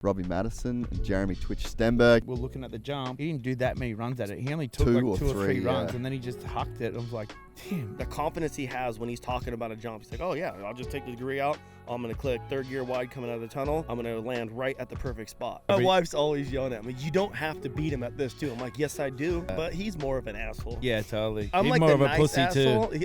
Robbie Maddison and Jeremy Twitch Stenberg. We're looking at the jump. He didn't do that many runs at it. He only took two or three runs, and then he just hucked it. I was like, damn. The confidence he has when he's talking about a jump. He's like, oh yeah, I'll just take the degree out. I'm going to click third gear wide coming out of the tunnel. I'm going to land right at the perfect spot. My wife's always yelling at me, you don't have to beat him at this too. I'm like, yes, I do. But he's more of an asshole. Yeah, totally. I'm he's like more the of a nice pussy asshole. too.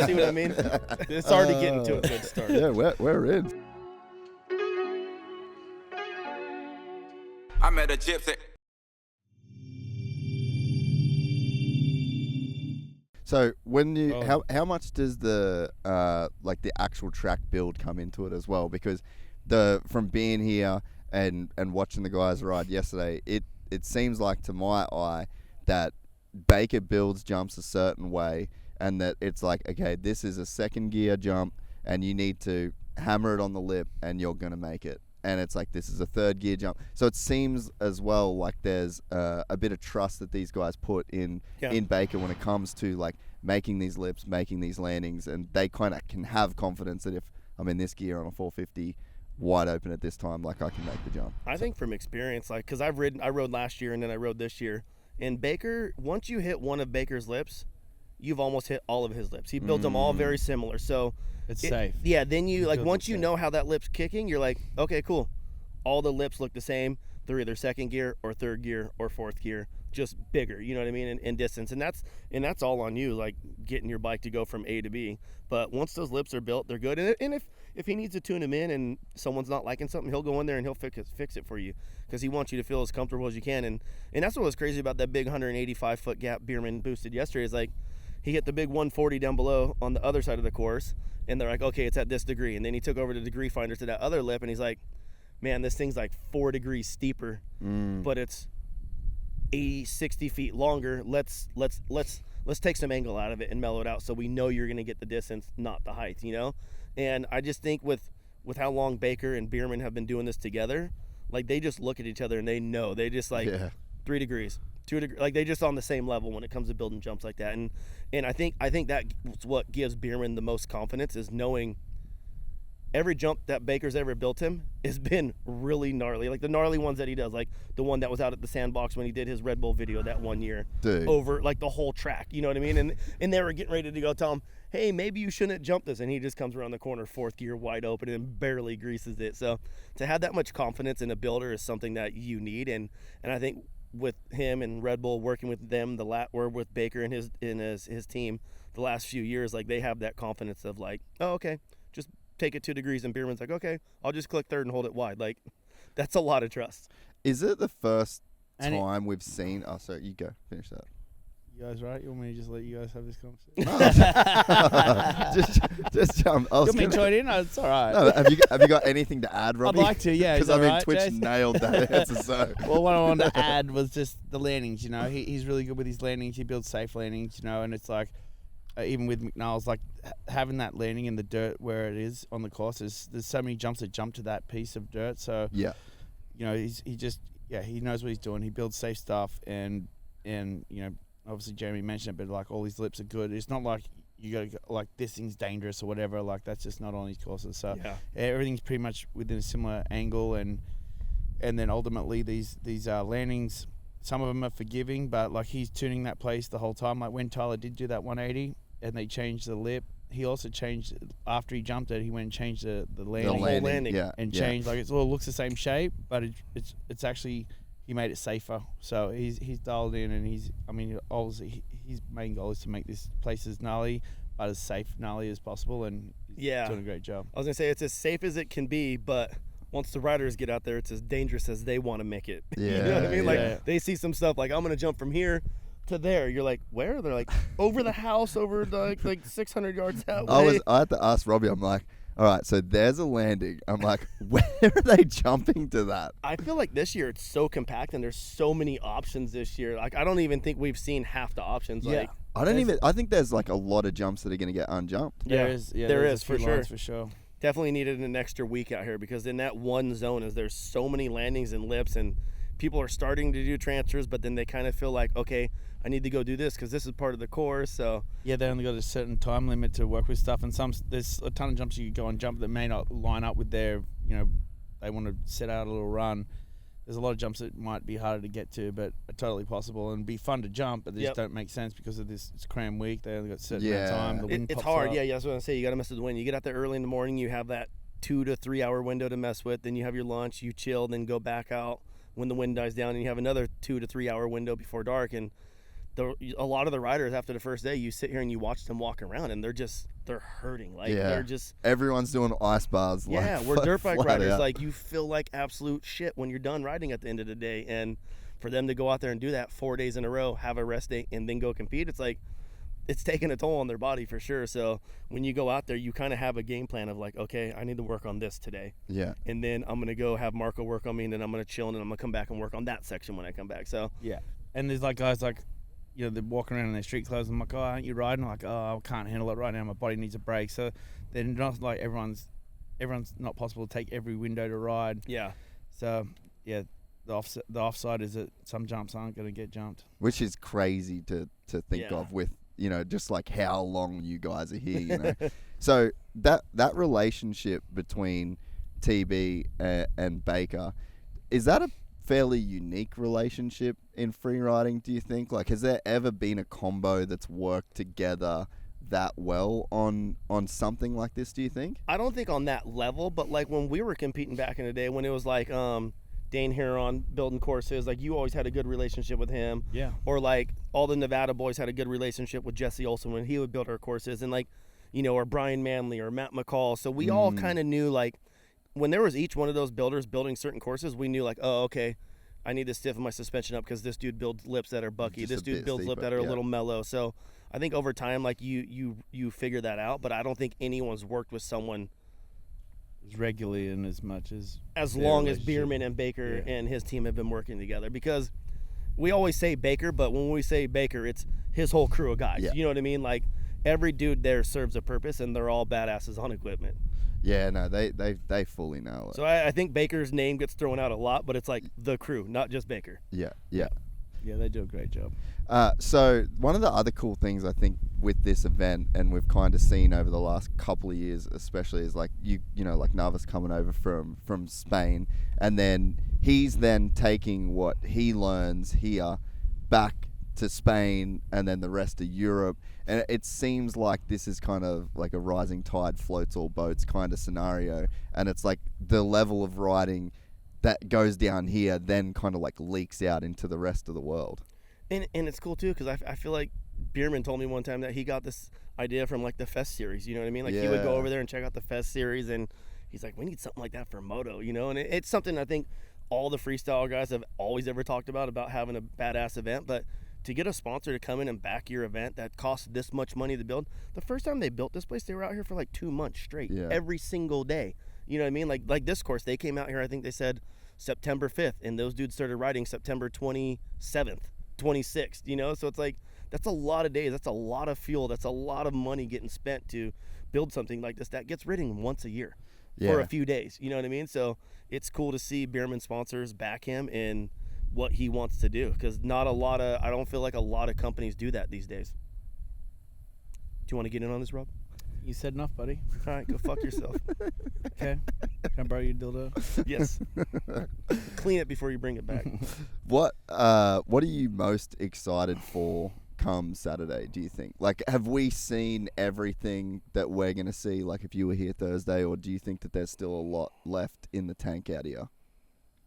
See what I mean? It's already getting to a good start. Yeah, we're in. I met a gypsy. So when you how much does the like the actual track build come into it as well? Because from being here and watching the guys ride yesterday, it seems like to my eye that Baker builds jumps a certain way, and that it's like, okay, this is a second gear jump and you need to hammer it on the lip and you're gonna make it. And it's like, this is a third gear jump. So it seems as well like there's a bit of trust that these guys put in Baker when it comes to like making these lips, making these landings, and they kind of can have confidence that if I'm in this gear on a 450 wide open at this time, like I can make the jump. I think from experience, like, because I rode last year and then I rode this year. And Baker, once you hit one of Baker's lips, you've almost hit all of his lips. He builds them all very similar. So it's safe. Yeah, then you like once you know how that lip's kicking, you're like, okay, cool. All the lips look the same. They're either second gear or third gear or fourth gear, just bigger. You know what I mean? In distance, and that's all on you, like getting your bike to go from A to B. But once those lips are built, they're good. And if he needs to tune them in and someone's not liking something, he'll go in there and he'll fix it for you because he wants you to feel as comfortable as you can. And that's what was crazy about that big 185 foot gap Bereman boosted yesterday is like he hit the big 140 down below on the other side of the course. And they're like, okay, it's at this degree. And then he took over the degree finder to that other lip, and he's like, man, this thing's like 4 degrees steeper, but it's 80, 60 feet longer. Let's take some angle out of it and mellow it out so we know you're going to get the distance, not the height, you know? And I just think with how long Baker and Bereman have been doing this together, like they just look at each other and they know. They just like 3 degrees. 2 degrees, like they just on the same level when it comes to building jumps like that, and I think that's what gives Bereman the most confidence is knowing every jump that Baker's ever built him has been really gnarly, like the gnarly ones that he does, like the one that was out at the sandbox when he did his Red Bull video that one year. Dude. Over like the whole track, you know what I mean? And they were getting ready to go tell him, hey, maybe you shouldn't jump this, and he just comes around the corner, fourth gear wide open, and barely greases it. So to have that much confidence in a builder is something that you need, and I think with him and Red Bull working with them or with Baker and his team the last few years, like they have that confidence of like, oh, okay, just take it 2 degrees, and Bereman's like, okay, I'll just click third and hold it wide. Like that's a lot of trust. Is it the first time we've seen sorry, you go finish that. You guys right? You want me to just let you guys have this conversation? just jump. You want me to join in? No, it's all right. No, have you got anything to add, Robbie? I'd like to, yeah. Because I mean, Twitch Jason? nailed that answer. So well, what I wanted to add was just the landings. You know, he's really good with his landings. He builds safe landings. You know, and it's like even with McNall's, like having that landing in the dirt where it is on the course. There's so many jumps that jump to that piece of dirt. So yeah, you know, he knows what he's doing. He builds safe stuff, and you know. Obviously, Jeremy mentioned it, but like all his lips are good. It's not like you got to go, like this thing's dangerous or whatever. Like that's just not on his courses. So everything's pretty much within a similar angle, and then ultimately these landings, some of them are forgiving, but like he's tuning that place the whole time. Like when Tyler did do that 180 and they changed the lip, he also changed after he jumped it. He went and changed the landing, and changed like it all looks the same shape, but it's actually. He made it safer, so he's dialed in, and obviously his main goal is to make this place as gnarly but as safe gnarly as possible, and he's doing a great job. I was gonna say it's as safe as it can be, but once the riders get out there, it's as dangerous as they want to make it. Yeah, you know what I mean? Like they see some stuff like I'm gonna jump from here to there. You're like, where? They're like over the house, over like 600 yards out. I had to ask Robbie. I'm like, all right, so there's a landing. I'm like, where are they jumping to that? I feel like this year it's so compact and there's so many options this year. Like I don't even think we've seen half the options. Yeah. Like I think there's like a lot of jumps that are going to get unjumped. There is for sure. Definitely needed an extra week out here because in that one zone there's so many landings and lips, and people are starting to do transfers, but then they kind of feel like, okay, I need to go do this because this is part of the course. So yeah, they only got a certain time limit to work with stuff, and there's a ton of jumps you could go and jump that may not line up with their they want to set out a little run, there's a lot of jumps that might be harder to get to, but are totally possible and be fun to jump, but they just don't make sense because of this. It's cram week. They only got a certain amount of time. The wind it's pops hard. up. Yeah, that's what I'm saying. You got to mess with the wind. You get out there early in the morning. You have that 2 to 3 hour window to mess with. Then you have your lunch. You chill. Then go back out when the wind dies down, and you have another 2 to 3 hour window before dark. And a lot of the riders after the first day, you sit here and you watch them walk around, and they're hurting. Like they're just everyone's doing ice bars. Yeah, like, we're dirt bike riders. Out. Like you feel like absolute shit when you're done riding at the end of the day, and for them to go out there and do that 4 days in a row, have a rest day, and then go compete, it's like it's taking a toll on their body for sure. So when you go out there, you kind of have a game plan of like, okay, I need to work on this today. Yeah. And then I'm gonna go have Marco work on me, and then I'm gonna chill, and then I'm gonna come back and work on that section when I come back. So yeah, and there's like guys like, you know, they're walking around in their street clothes. I'm like, oh, aren't you riding? I'm like, oh, I can't handle it right now. My body needs a break. So they're not like everyone's not possible to take every window to ride. Yeah. So yeah, the offside is that some jumps aren't going to get jumped, which is crazy to think of with, you know, just like how long you guys are here. You know, so that relationship between TB and Baker, is that a fairly unique relationship in free riding, do you think? Like, has there ever been a combo that's worked together that well on something like this, do you think? I don't think on that level, but like when we were competing back in the day, when it was like Dane Huron building courses, like you always had a good relationship with him. Yeah. Or like all the Nevada boys had a good relationship with Jesse Olson when he would build our courses, and like, you know, or Brian Manley or Matt McCall. So we all kind of knew, like, when there was each one of those builders building certain courses, we knew like, oh, okay, I need to stiffen my suspension up because this dude builds lips that are bucky. This dude builds lips that are a little mellow. So I think over time, like you figure that out, but I don't think anyone's worked with someone as regularly and as much as long as Bereman and Baker and his team have been working together. Because we always say Baker, but when we say Baker, it's his whole crew of guys. Yeah. You know what I mean? Like every dude there serves a purpose, and they're all badasses on equipment. Yeah, no, they fully know it. So I think Baker's name gets thrown out a lot, but it's like the crew, not just Baker. Yeah. Yeah, they do a great job. So one of the other cool things I think with this event, and we've kind of seen over the last couple of years, especially, is like you know, like Navas coming over from Spain, and then he's then taking what he learns here back to Spain and then the rest of Europe, and it seems like this is kind of like a rising tide floats all boats kind of scenario, and it's like the level of riding that goes down here then kind of like leaks out into the rest of the world. And it's cool too, because I feel like Bereman told me one time that he got this idea from like the Fest series, you know what I mean? Like he would go over there and check out the Fest series, and he's like, we need something like that for moto, you know? And it's something I think all the freestyle guys have always ever talked about having a badass event, but to get a sponsor to come in and back your event that costs this much money to build. The first time they built this place, they were out here for like 2 months straight, every single day. You know what I mean? Like this course, they came out here, I think they said September 5th, and those dudes started riding September 27th, 26th, you know? So it's like, that's a lot of days. That's a lot of fuel. That's a lot of money getting spent to build something like this that gets ridden once a year for a few days. You know what I mean? So it's cool to see Bereman sponsors back him in what he wants to do, because I don't feel like a lot of companies do that these days. Do you want to get in on this, Rob? You said enough, buddy. All right, go fuck yourself. Okay. Can I borrow your dildo? Yes. Clean it before you bring it back. What are you most excited for come Saturday, do you think? Like, have we seen everything that we're going to see, like, if you were here Thursday, or do you think that there's still a lot left in the tank out here?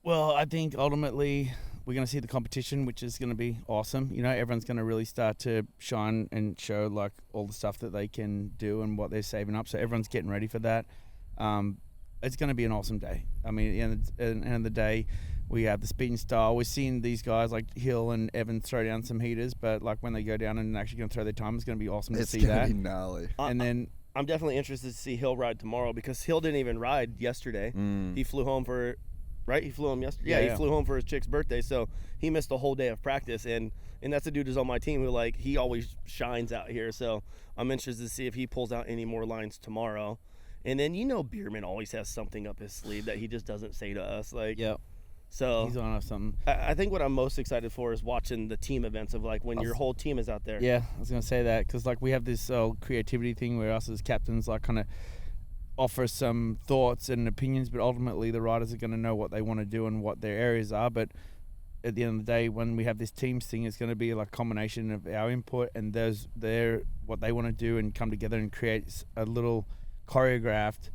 Well, I think ultimately we're going to see the competition, which is going to be awesome. You know, everyone's going to really start to shine and show, like, all the stuff that they can do and what they're saving up. So everyone's getting ready for that. It's going to be an awesome day. I mean, at the end of the day, we have the speed and style. We're seeing these guys like Hill and Evans throw down some heaters, but like when they go down and actually going to throw their time, it's going to be awesome to see that. It's going to be gnarly. And then I'm definitely interested to see Hill ride tomorrow, because Hill didn't even ride yesterday. He flew home for... Right? He flew home yesterday? Yeah, he flew home for his chick's birthday, so he missed a whole day of practice, and that's a dude who's on my team who, like, he always shines out here, so I'm interested to see if he pulls out any more lines tomorrow. And then, you know, Bereman always has something up his sleeve that he just doesn't say to us. Like, so he's on something. I think what I'm most excited for is watching the team events of, like, when your whole team is out there. Yeah, I was going to say that, because, like, we have this creativity thing where us as captains, like, kind of offer some thoughts and opinions, but ultimately the riders are going to know what they want to do and what their areas are. But at the end of the day, when we have this teams thing, it's going to be like a combination of our input and their what they want to do, and come together and create a little choreographed,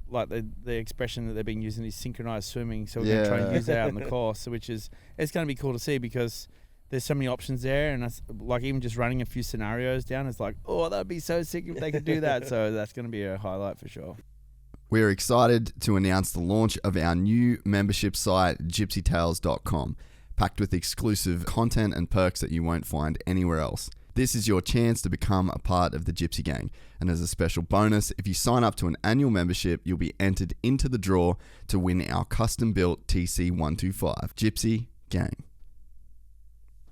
like the expression that they've been using is synchronized swimming. So we're going to try and use that out in the course, which is, it's going to be cool to see because there's so many options there. And that's, like, even just running a few scenarios down, it's like, oh, that'd be so sick if they could do that. So that's going to be a highlight for sure. We're excited to announce the launch of our new membership site, gypsytales.com, packed with exclusive content and perks that you won't find anywhere else. This is your chance to become a part of the Gypsy Gang. And as a special bonus, if you sign up to an annual membership, you'll be entered into the draw to win our custom-built TC125. Gypsy Gang.